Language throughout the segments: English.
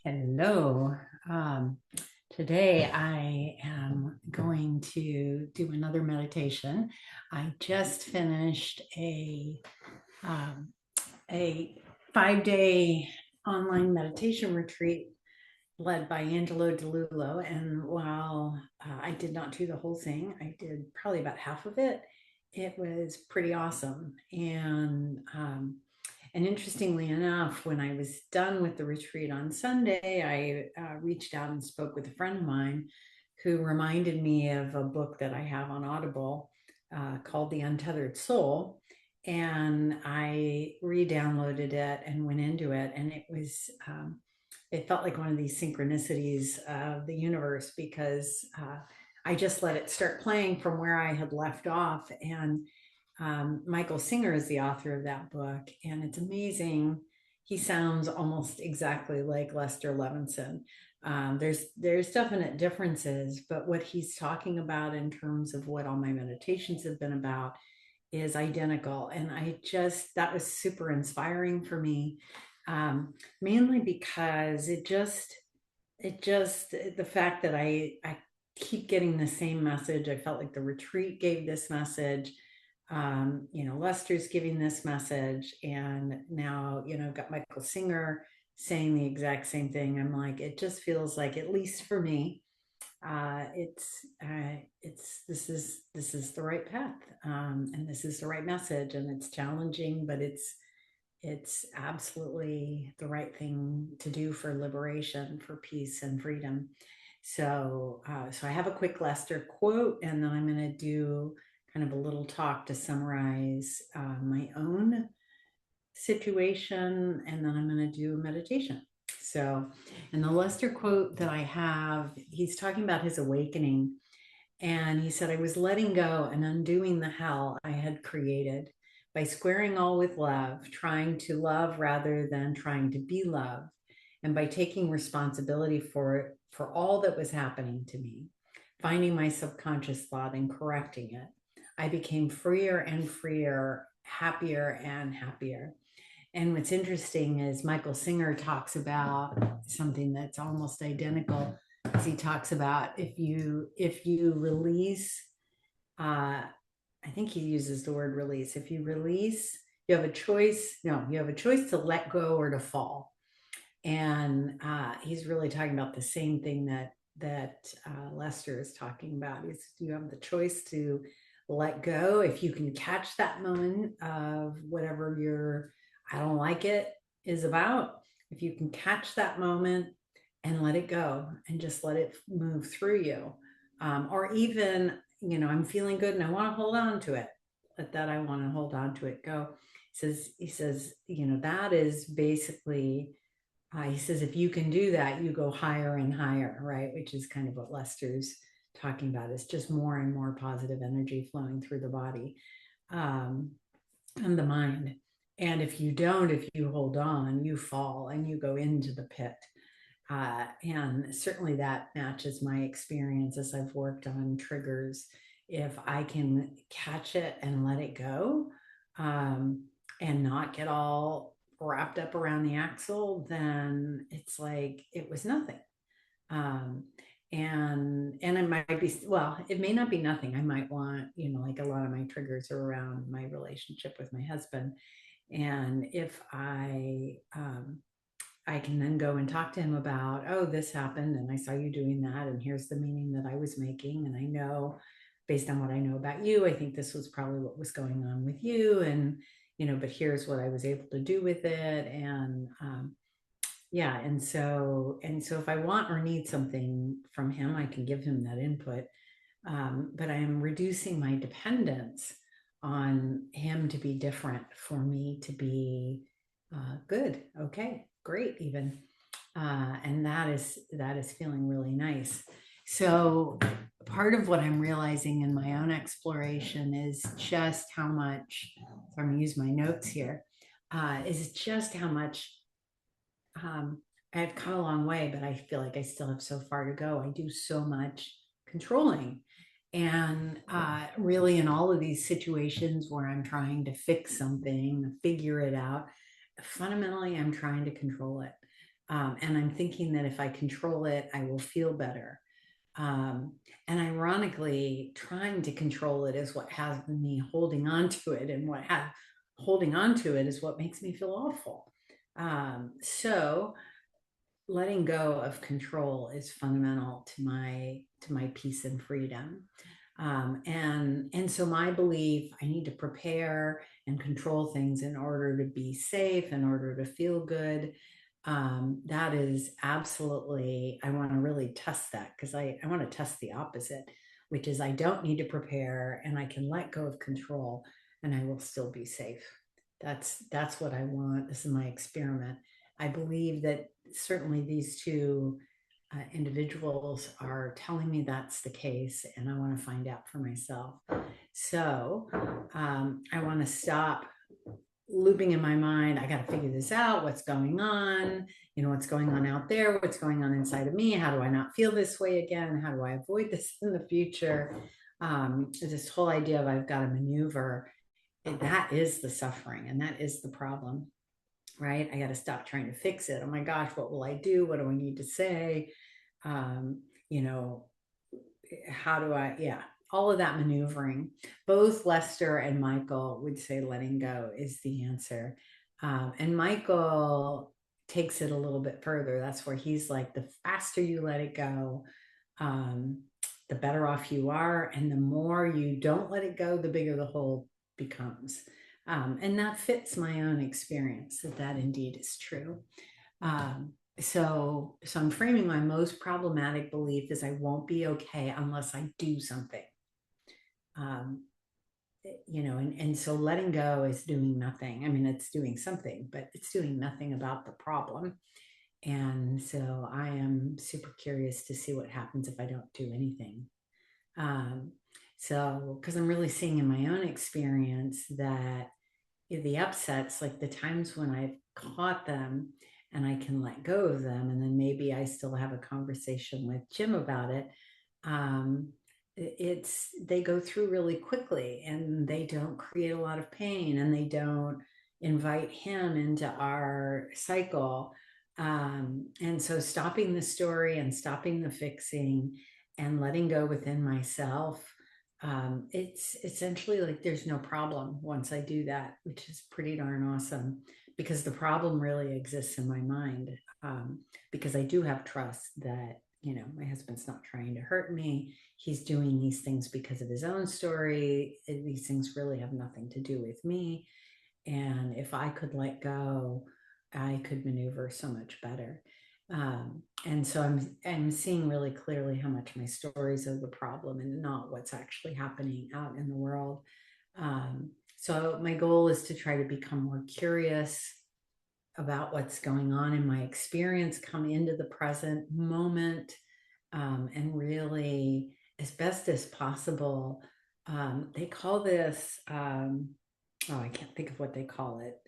Hello. Um, Today I am going to do another meditation. I just finished um, a 5-day online meditation retreat led by Angelo DiLullo. And while I did not do the whole thing, I did probably about half of it. It was pretty awesome. And interestingly enough, when I was done with the retreat on Sunday, I reached out and spoke with a friend of mine who reminded me of a book that I have on Audible called The Untethered Soul. And I re-downloaded it and went into it, and it felt like one of these synchronicities of the universe because I just let it start playing from where I had left off. And Michael Singer is the author of that book, and it's amazing. He sounds almost exactly like Lester Levinson. There's definite differences, but what he's talking about in terms of what all my meditations have been about is identical. And that was super inspiring for me, mainly because the fact that I keep getting the same message. I felt like the retreat gave this message. Lester's giving this message, and now, got Michael Singer saying the exact same thing. I'm like, it just feels like, at least for me, this is the right path, and this is the right message, and it's challenging, but it's absolutely the right thing to do for liberation, for peace and freedom. So I have a quick Lester quote, and then I'm going to do kind of a little talk to summarize my own situation, and then I'm going to do a meditation. So, and the Lester quote that I have, he's talking about his awakening. And he said, I was letting go and undoing the hell I had created by squaring all with love, trying to love rather than trying to be loved, and by taking responsibility for all that was happening to me, finding my subconscious thought and correcting it. I became freer and freer, happier and happier. And what's interesting is Michael Singer talks about something that's almost identical. As he talks about, if you release, I think he uses the word release. If you release, you have a choice. No, you have a choice to let go or to fall. And he's really talking about the same thing that Lester is talking about. Is you have the choice to let go. If you can catch that moment of whatever your I don't like it is about, if you can catch that moment and let it go and just let it move through you, or even, I'm feeling good and I want to hold on to it. Let that I want to hold on to it go. He says, that is basically, he says, if you can do that, you go higher and higher, right? Which is kind of what Lester's talking about. It's just more and more positive energy flowing through the body, and the mind. And if you hold on, you fall and you go into the pit. And certainly that matches my experience as I've worked on triggers. If I can catch it and let it go, and not get all wrapped up around the axle, then it's like it was nothing. Um, and it might be, well, it may not be nothing. I might want, like a lot of my triggers are around my relationship with my husband. And if I can then go and talk to him about, oh, this happened and I saw you doing that, and here's the meaning that I was making, and I know, based on what I know about you, I think this was probably what was going on with you, and but here's what I was able to do with it. And yeah, and so if I want or need something from him, I can give him that input. But I am reducing my dependence on him to be different for me to be good, okay, great, even. And that is feeling really nice. So part of what I'm realizing in my own exploration is just how much, so I'm going to use my notes here, is just how much I've come a long way, but I feel like I still have so far to go. I do so much controlling. And really, in all of these situations where I'm trying to fix something, figure it out, fundamentally, I'm trying to control it. And I'm thinking that if I control it, I will feel better. Um, and ironically, trying to control it is what has me holding on to it, and holding on to it is what makes me feel awful. So letting go of control is fundamental to my peace and freedom. And so my belief, I need to prepare and control things in order to be safe, in order to feel good. That is absolutely, I want to really test that, because I want to test the opposite, which is I don't need to prepare and I can let go of control and I will still be safe. That's what I want. This is my experiment. I believe that certainly these two individuals are telling me that's the case, and I want to find out for myself. So I want to stop looping in my mind. I got to figure this out. What's going on? What's going on out there? What's going on inside of me? How do I not feel this way again? How do I avoid this in the future? This whole idea of I've got to maneuver, that is the suffering and that is the problem, right? I got to stop trying to fix it. Oh my gosh, what will I do? What do I need to say? Um, you know, how do I, yeah, all of that maneuvering. Both Lester and Michael would say letting go is the answer. And Michael takes it a little bit further. That's where he's like, the faster you let it go, um, the better off you are. And the more you don't let it go, the bigger the hole becomes. And that fits my own experience, that indeed is true. So I'm framing my most problematic belief as I won't be okay unless I do something. Um, and so letting go is doing nothing. I mean, it's doing something, but it's doing nothing about the problem. And so I am super curious to see what happens if I don't do anything. Um, because I'm really seeing in my own experience that the upsets, like the times when I've caught them and I can let go of them, and then maybe I still have a conversation with Jim about it. Um, they go through really quickly and they don't create a lot of pain and they don't invite him into our cycle. And so stopping the story and stopping the fixing and letting go within myself, it's essentially like there's no problem once I do that, which is pretty darn awesome, because the problem really exists in my mind. Because I do have trust that, my husband's not trying to hurt me. He's doing these things because of his own story. These things really have nothing to do with me. And if I could let go, I could maneuver so much better. And so I'm seeing really clearly how much my stories are the problem and not what's actually happening out in the world. So my goal is to try to become more curious about what's going on in my experience, come into the present moment, and really, as best as possible, they call this, oh, I can't think of what they call it.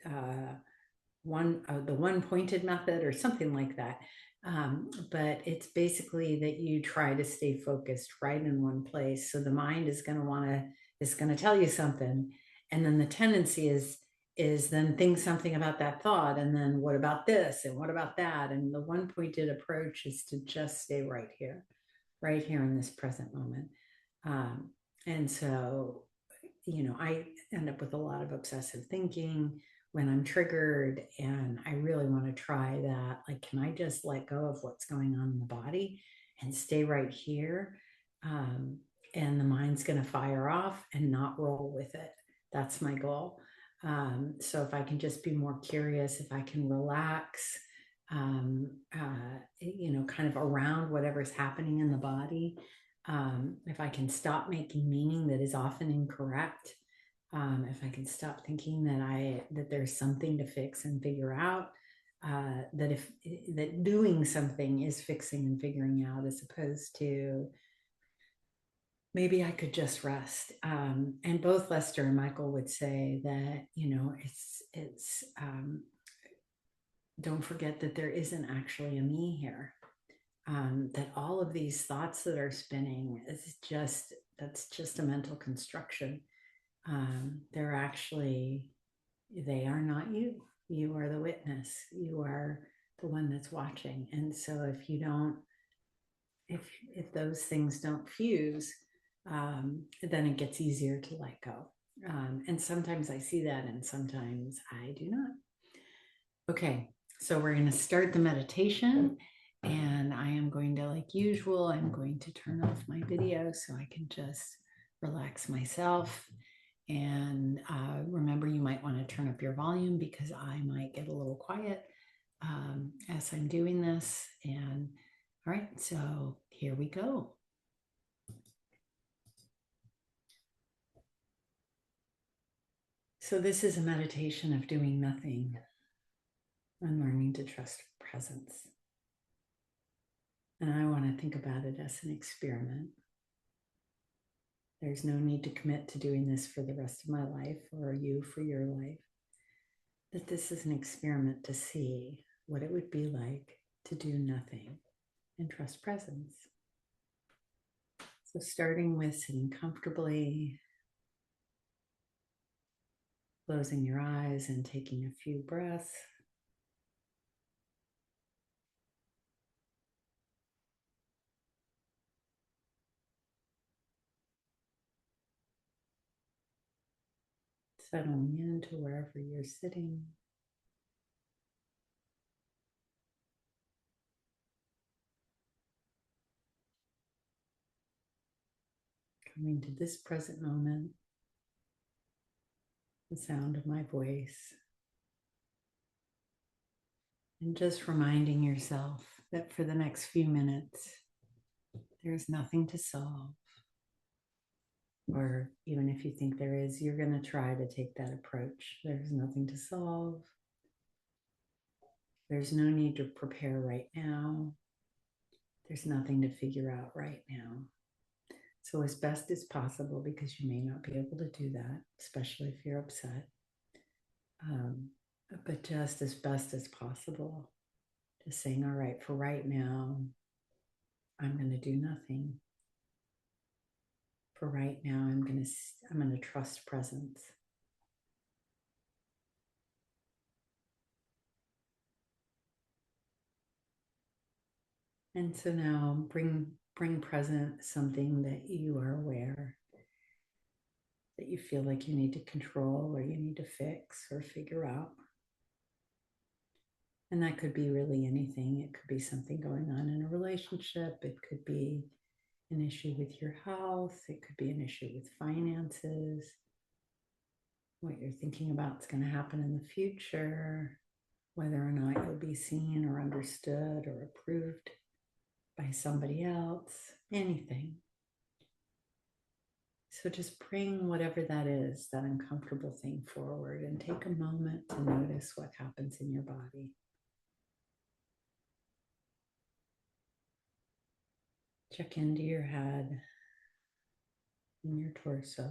The one pointed method or something like that. But it's basically that you try to stay focused right in one place. So the mind is going to tell you something. And then the tendency is then think something about that thought. And then what about this? And what about that? And the one pointed approach is to just stay right here in this present moment. And so, I end up with a lot of obsessive thinking when I'm triggered, and I really want to try that. Like, can I just let go of what's going on in the body and stay right here? And the mind's going to fire off and not roll with it. That's my goal. So if I can just be more curious, if I can relax, kind of around whatever's happening in the body, if I can stop making meaning that is often incorrect, if I can stop thinking that there's something to fix and figure out, that doing something is fixing and figuring out, as opposed to maybe I could just rest. And both Lester and Michael would say that, it's don't forget that there isn't actually a me here. That all of these thoughts that are spinning that's just a mental construction. They are not you. You are the witness. You are the one that's watching. And so if you don't, if those things don't fuse, then it gets easier to let go. And sometimes I see that, and sometimes I do not. Okay, so we're going to start the meditation, and I am going to, like usual, I'm going to turn off my video so I can just relax myself. And remember, you might want to turn up your volume because I might get a little quiet as I'm doing this. And all right, so here we go. So this is a meditation of doing nothing and learning to trust presence. And I want to think about it as an experiment. There's no need to commit to doing this for the rest of my life or you for your life. That this is an experiment to see what it would be like to do nothing and trust presence. So starting with sitting comfortably, closing your eyes and taking a few breaths. Settling into wherever you're sitting. Coming to this present moment, the sound of my voice, and just reminding yourself that for the next few minutes, there's nothing to solve. Or even if you think there is, you're going to try to take that approach. There's nothing to solve. There's no need to prepare right now. There's nothing to figure out right now. So as best as possible, because you may not be able to do that, especially if you're upset, but just as best as possible, just saying, all right, for right now, I'm going to do nothing. For right now, I'm going to trust presence. And so now bring present something that you are aware that you feel like you need to control or you need to fix or figure out. And that could be really anything. It could be something going on in a relationship. It could be an issue with your health. It could be an issue with finances. What you're thinking about is going to happen in the future, whether or not you'll be seen or understood or approved by somebody else, anything. So just bring whatever that is, that uncomfortable thing forward, and take a moment to notice what happens in your body. Check into your head and your torso.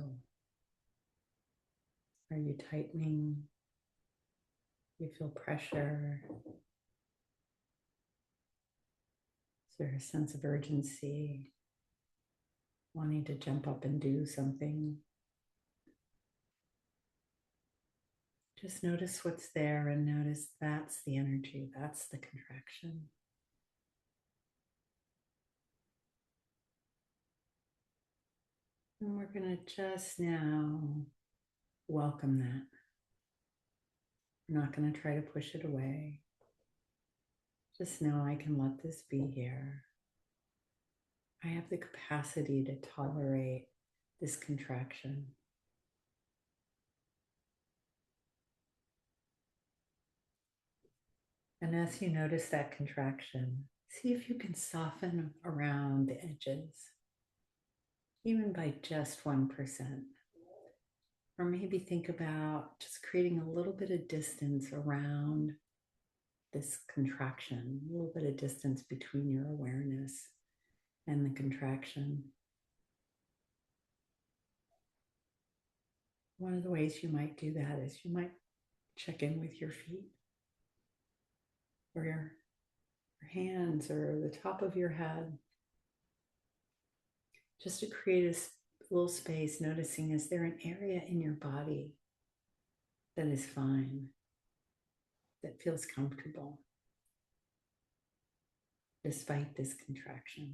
Are you tightening? Do you feel pressure? Is there a sense of urgency? Wanting to jump up and do something? Just notice what's there and notice that's the energy, that's the contraction. And we're going to just now welcome that. We're not going to try to push it away. Just know I can let this be here. I have the capacity to tolerate this contraction. And as you notice that contraction, see if you can soften around the edges, even by just 1%. Or maybe think about just creating a little bit of distance around this contraction, a little bit of distance between your awareness and the contraction. One of the ways you might do that is you might check in with your feet or your hands or the top of your head, just to create a little space, noticing, is there an area in your body that is fine, that feels comfortable? despite this contraction.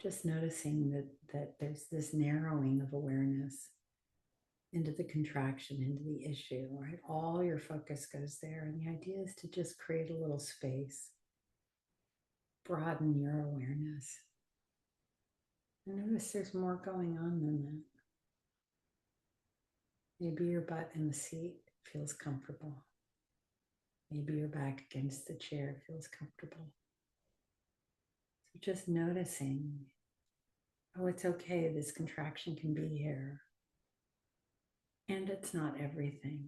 Just noticing that there's this narrowing of awareness into the contraction, into the issue, right? All your focus goes there. And the idea is to just create a little space, broaden your awareness. And notice there's more going on than that. Maybe your butt in the seat feels comfortable. Maybe your back against the chair feels comfortable. So just noticing, oh, it's okay, this contraction can be here. And it's not everything.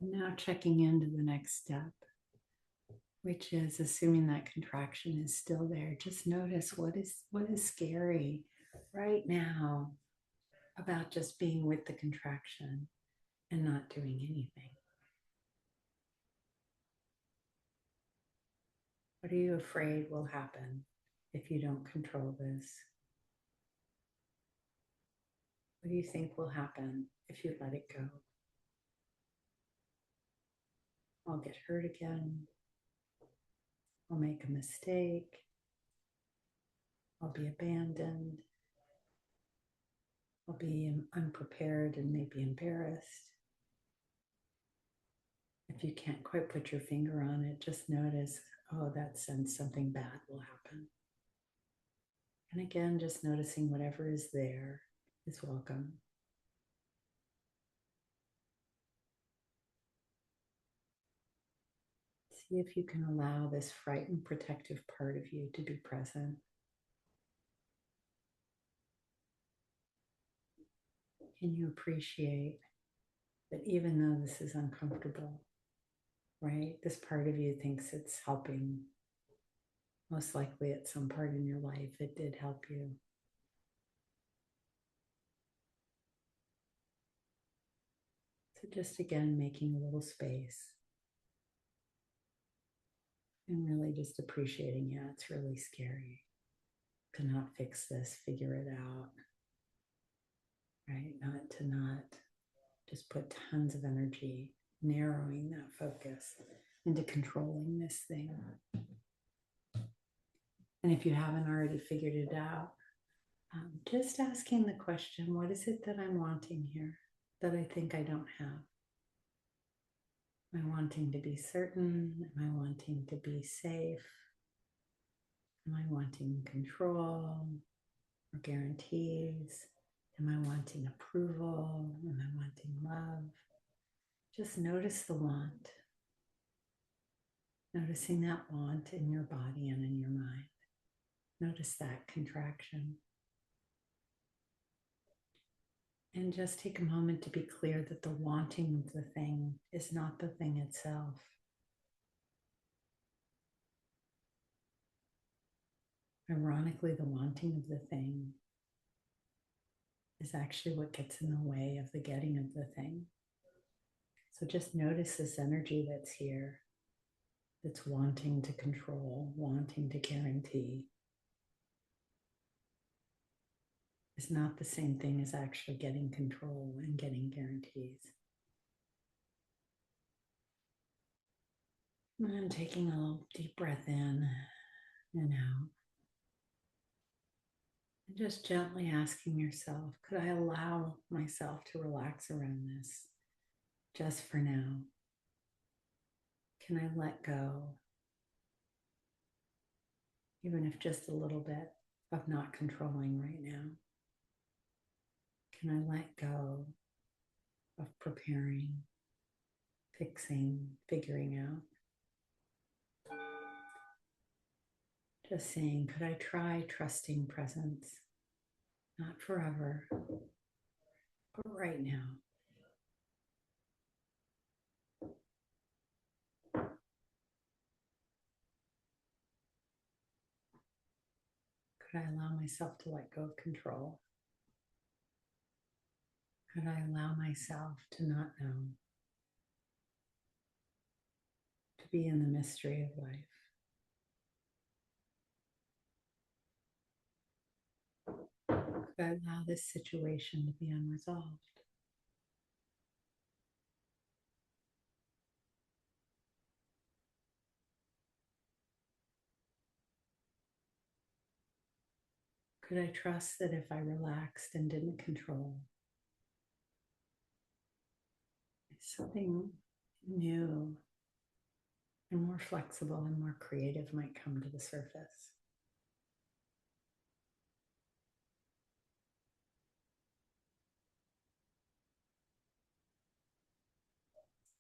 Now checking into the next step, which is assuming that contraction is still there. Just notice what is scary right now about just being with the contraction and not doing anything. What are you afraid will happen if you don't control this? What do you think will happen if you let it go? I'll get hurt again. I'll make a mistake. I'll be abandoned. I'll be unprepared and maybe embarrassed. If you can't quite put your finger on it, just notice, oh, that sense something bad will happen. And again, just noticing whatever is there is welcome. See if you can allow this frightened, protective part of you to be present. Can you appreciate that even though this is uncomfortable, right? This part of you thinks it's helping. Most likely at some part in your life, it did help you. So just again, making a little space and really just appreciating, yeah, it's really scary to not fix this, figure it out, right? Not just put tons of energy narrowing that focus into controlling this thing. And if you haven't already figured it out, just asking the question, what is it that I'm wanting here that I think I don't have? Am I wanting to be certain? Am I wanting to be safe? Am I wanting control or guarantees? Am I wanting approval? Am I wanting love? Just notice the want. Noticing that want in your body and in your mind. Notice that contraction. And just take a moment to be clear that the wanting of the thing is not the thing itself. Ironically, the wanting of the thing is actually what gets in the way of the getting of the thing. So just notice this energy that's here, that's wanting to control, wanting to guarantee, is not the same thing as actually getting control and getting guarantees. And I'm taking a little deep breath in and out. And just gently asking yourself, could I allow myself to relax around this just for now? Can I let go, even if just a little bit, of not controlling right now? Can I let go of preparing, fixing, figuring out? Just saying, could I try trusting presence? Not forever, but right now. Could I allow myself to let go of control? Could I allow myself to not know? To be in the mystery of life? Could I allow this situation to be unresolved? Could I trust that if I relaxed and didn't control, something new and more flexible and more creative might come to the surface?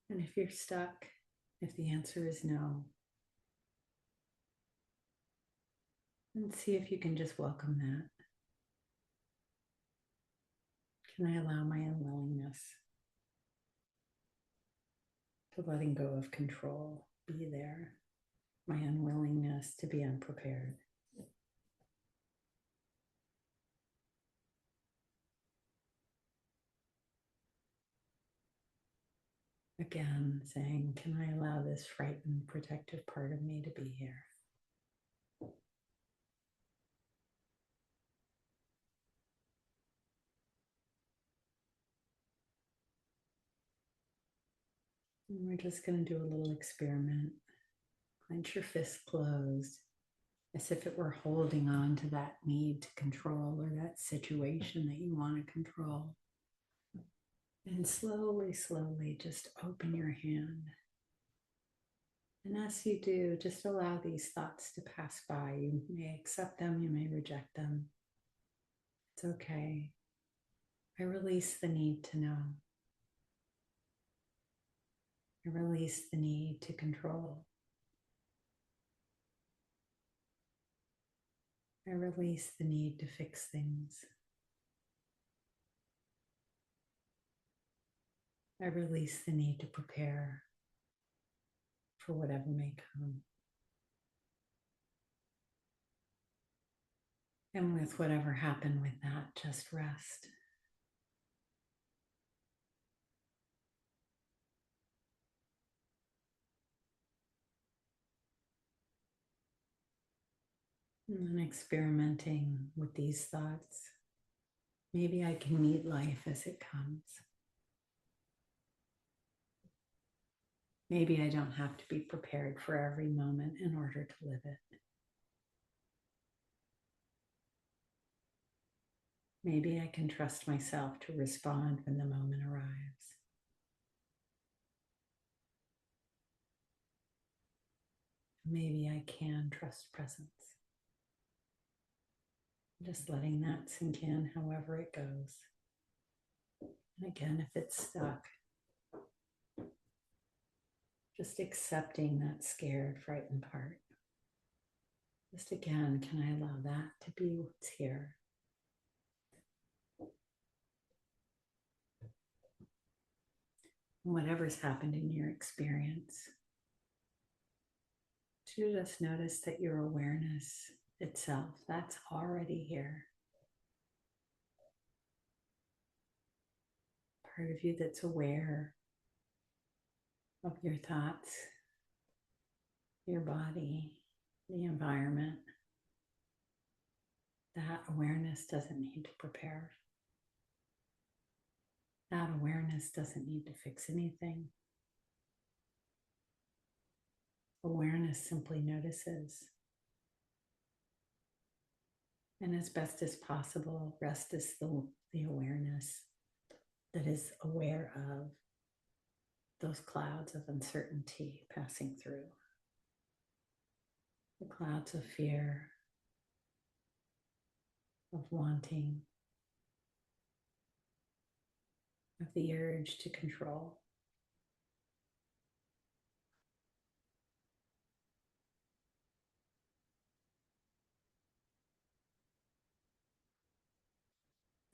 And if you're stuck, if the answer is no, then see if you can just welcome that. Can I allow my unwillingness to letting go of control be there? My unwillingness to be unprepared. Again, saying, can I allow this frightened, protective part of me to be here? And we're just going to do a little experiment. Clench your fist closed, as if it were holding on to that need to control or that situation that you want to control. And slowly, slowly, just open your hand. And as you do, just allow these thoughts to pass by. You may accept them, you may reject them. It's okay. I release the need to know. I release the need to control. I release the need to fix things. I release the need to prepare for whatever may come. And with whatever happened with that, just rest. And then experimenting with these thoughts. Maybe I can meet life as it comes. Maybe I don't have to be prepared for every moment in order to live it. Maybe I can trust myself to respond when the moment arrives. Maybe I can trust presence. Just letting that sink in however it goes. And again, if it's stuck, just accepting that scared, frightened part. Just again, can I allow that to be what's here? Whatever's happened in your experience, to just notice that your awareness itself, that's already here. Part of you that's aware of your thoughts, your body, the environment. That awareness doesn't need to prepare. That awareness doesn't need to fix anything. Awareness simply notices. And as best as possible, rest is the awareness that is aware of those clouds of uncertainty passing through. The clouds of fear, of wanting, of the urge to control.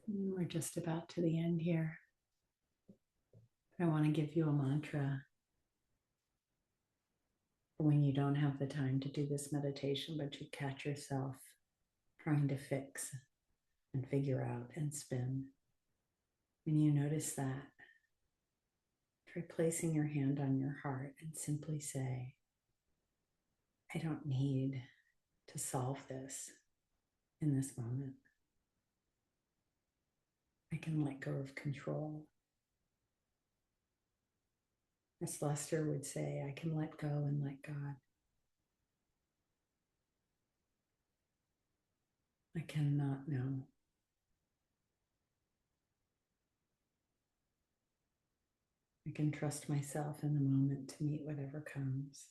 And we're just about to the end here. I want to give you a mantra for when you don't have the time to do this meditation, but you catch yourself trying to fix and figure out and spin. When you notice that, try placing your hand on your heart and simply say, I don't need to solve this in this moment. I can let go of control. As Lester would say, I can let go and let God. I cannot know. I can trust myself in the moment to meet whatever comes.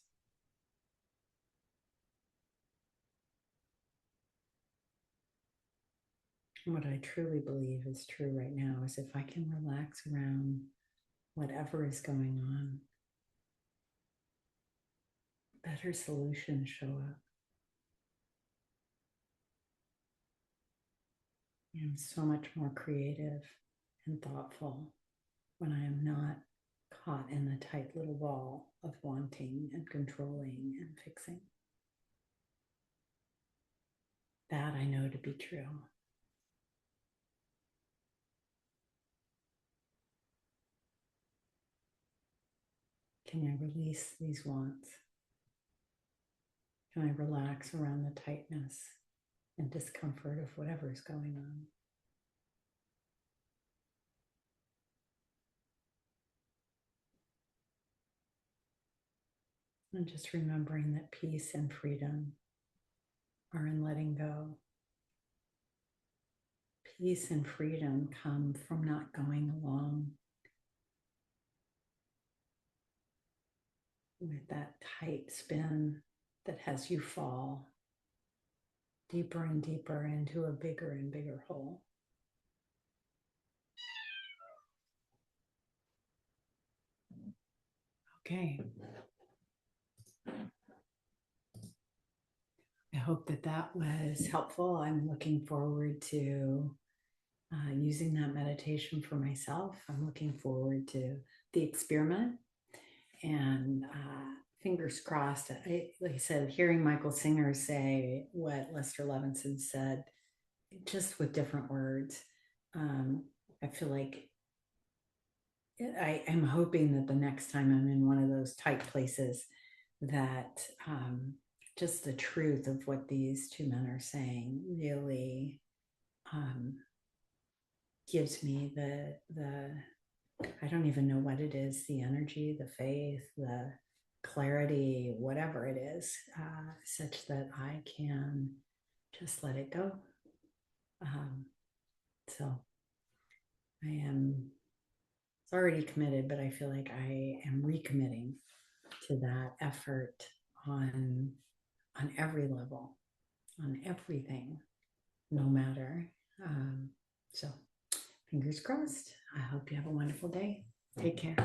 And what I truly believe is true right now is if I can relax around whatever is going on, better solutions show up. I'm so much more creative and thoughtful when I am not caught in the tight little ball of wanting and controlling and fixing. That I know to be true. Can I release these wants? Can I relax around the tightness and discomfort of whatever is going on? And just remembering that peace and freedom are in letting go. Peace and freedom come from not going along with that tight spin that has you fall deeper and deeper into a bigger and bigger hole. Okay. I hope that that was helpful. I'm looking forward to using that meditation for myself. I'm looking forward to the experiment, and fingers crossed. Like I said, hearing Michael Singer say what Lester Levinson said, just with different words, I feel like I am hoping that the next time I'm in one of those tight places, that just the truth of what these two men are saying really gives me the I don't even know what it is, the energy, the faith, the clarity, whatever it is, such that I can just let it go. So I am, it's already committed, but I feel like I am recommitting to that effort on every level, on everything, no matter. So fingers crossed. I hope you have a wonderful day. Take care.